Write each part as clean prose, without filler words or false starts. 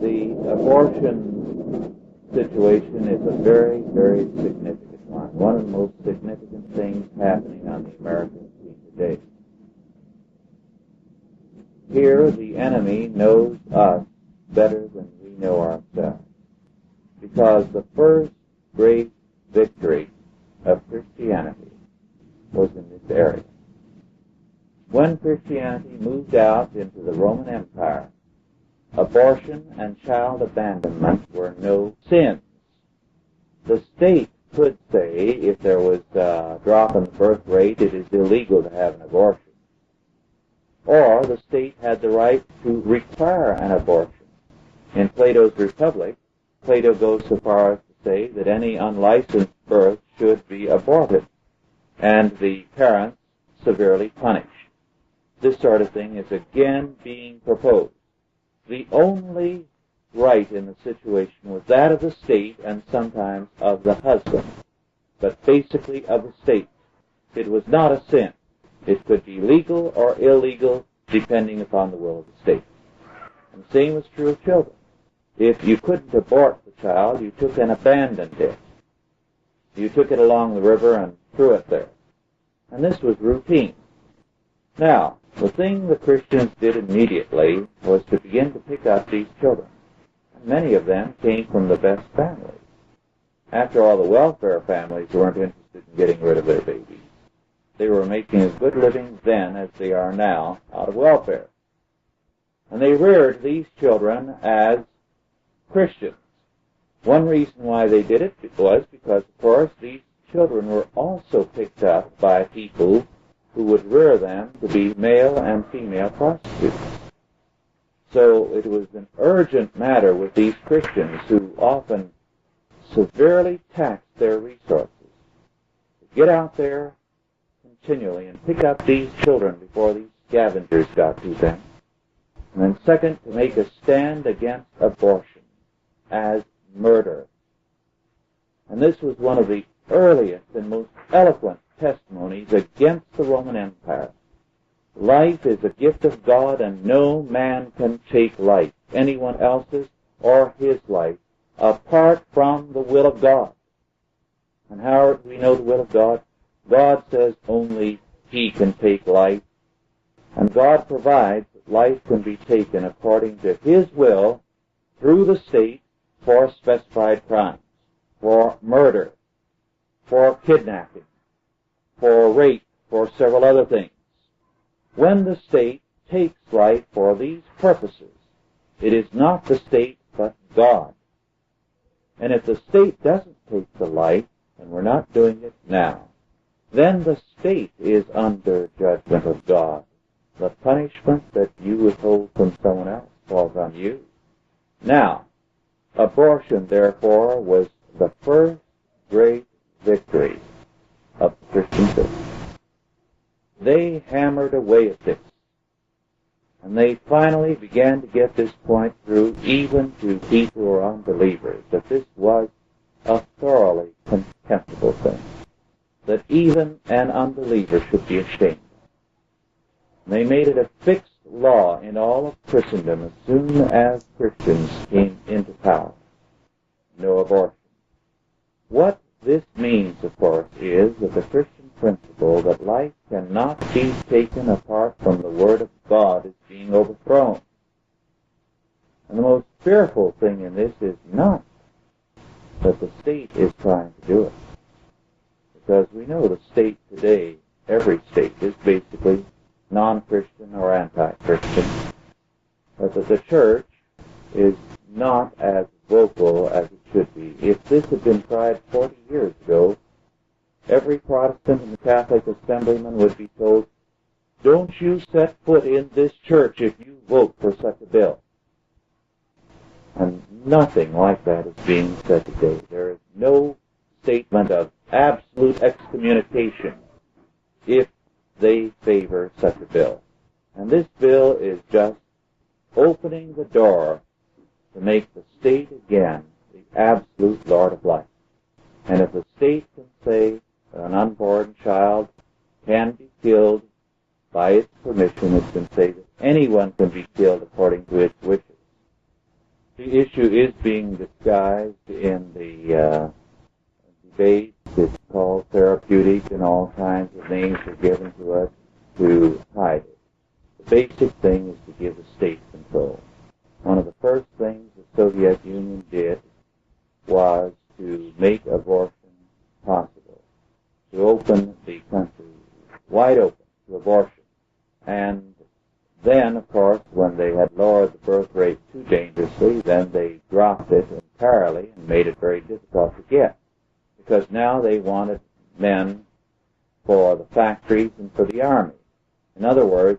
The abortion situation is a very, very significant one of the most significant things happening on the American scene today. Here, the enemy knows us better than we know ourselves, because the first great victory of Christianity was in this area. When Christianity moved out into the Roman Empire, abortion and child abandonment were no sins. The state could say, if there was a drop in the birth rate, it is illegal to have an abortion. Or the state had the right to require an abortion. In Plato's Republic, Plato goes so far as to say that any unlicensed birth should be aborted, and the parents severely punished. This sort of thing is again being proposed. The only right in the situation was that of the state and sometimes of the husband, but basically of the state. It was not a sin. It could be legal or illegal depending upon the will of the state. And the same was true of children. If you couldn't abort the child, you took and abandoned it. You took it along the river and threw it there. And this was routine. Now, the thing the Christians did immediately was to begin to pick up these children. And many of them came from the best families. After all, the welfare families weren't interested in getting rid of their babies. They were making as good living then as they are now out of welfare. And they reared these children as Christians. One reason why they did it was because, of course, these children were also picked up by people who would rear them to be male and female prostitutes. So it was an urgent matter with these Christians who often severely taxed their resources to get out there continually and pick up these children before these scavengers got to them. And then second, to make a stand against abortion as murder. And this was one of the earliest and most eloquent testimonies against the Roman Empire. Life is a gift of God, and no man can take life, anyone else's or his life, apart from the will of God. And how do we know the will of God? God says only He can take life, and God provides that life can be taken according to His will through the state for specified crimes, for murder, for kidnapping, for rape, for several other things. When the state takes life for these purposes, it is not the state but God. And if the state doesn't take the life, and we're not doing it now, then the state is under judgment of God. The punishment that you withhold from someone else falls on you. Now, abortion, therefore, was the first great victory of the Christian church. They hammered away at this, and they finally began to get this point through even to people who are unbelievers, that this was a thoroughly contemptible thing, that even an unbeliever should be ashamed. They made it a fixed law in all of Christendom as soon as Christians came into power. No abortion. What this means, of course, is that the Christian principle that life cannot be taken apart from the Word of God is being overthrown. And the most fearful thing in this is not that the state is trying to do it. Because we know the state today, every state, is basically non-Christian or anti-Christian. But that the church is not as vocal as it should be. If this had been tried 40 years ago, every Protestant in the Catholic Assemblyman would be told, don't you set foot in this church if you vote for such a bill. And nothing like that is being said today. There is no statement of absolute excommunication if they favor such a bill. And this bill is just opening the door to make the state again the absolute Lord of life. And if the state can say that an unborn child can be killed by its permission, it can say that anyone can be killed according to its wishes. The issue is being disguised in the debate. It's called therapeutic, and all kinds of names are given to us to hide it. The basic thing is to give the state control. One of the first things the Soviet Union did was to make abortion possible, to open the country wide open to abortion. And then, of course, when they had lowered the birth rate too dangerously, then they dropped it entirely and made it very difficult to get, because now they wanted men for the factories and for the army. In other words,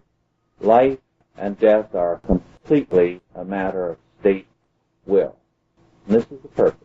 life and death are completely a matter of state will. And this is the purpose.